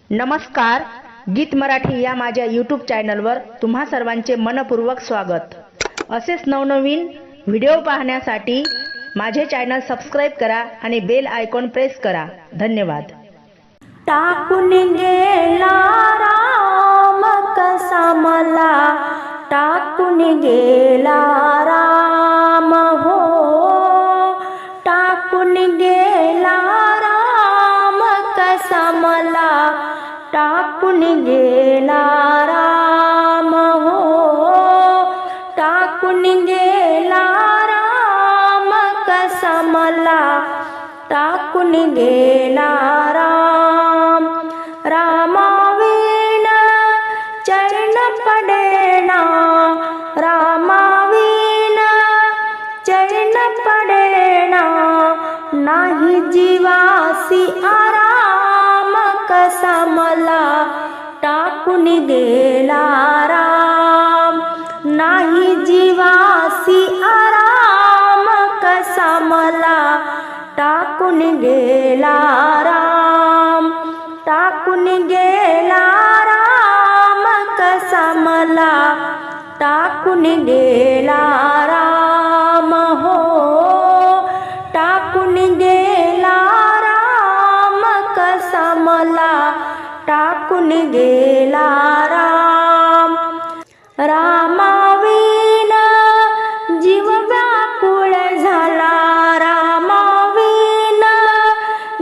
नमस्कार, गीत मराठी या माझ्या यूट्यूब चॅनलवर तुम्हा सर्वांचे मनपूर्वक स्वागत। असेच नवनवीन व्हिडिओ पाहण्यासाठी माझे चॅनल सबस्क्राइब करा आणि बेल आयकॉन प्रेस करा। धन्यवाद। टाकून गेला राम कसा मला, टाकून गेला राम हो, टाकून गेला राम कसा मला, टाकून गेला राम हो, टाकून गेला राम कसा मला, टाकून गेला राम। रामाविन चरण पडेना, रामाविन चरण पडेना, नाही जीवासी आराम कसा मला, टाकून गेला राम। नाही जीवासी आराम कसा मला, टाकून गेला राम। टाकून गेला राम कसा मला, टाकून गेला राम हो, टाकून गेला राम कसा मला, टाकून गेला राम। रामाविन जीव व्याकुळ झाला, रामाविन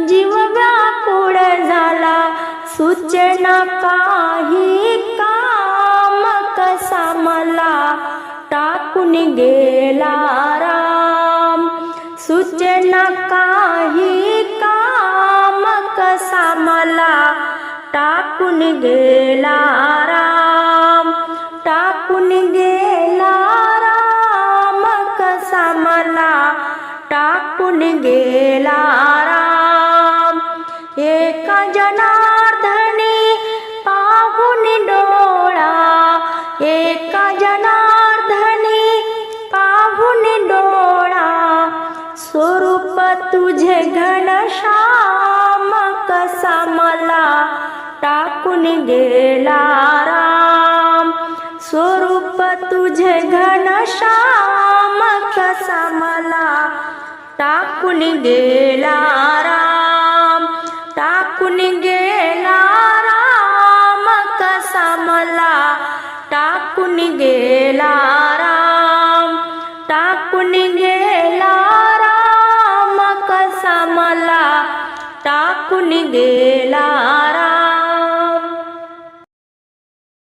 जीव व्याकुळ झाला, सूचना काही काम कसा मला, टाकून गेला राम। सूचना काही काम कसा मला, टाकून गेला राम। टाकून गेला राम कसा मला, टाकून गेला राम। एका जनार्दनी पाहून डोळा, एका जनार्दनी पाहून डोळा, स्वरूप तुझे घनश्याम कसा मला, टाकून गेला राम। स्वरूप तुझे घनश्याम कसा मला, टाकून गेला राम। टाकून गेला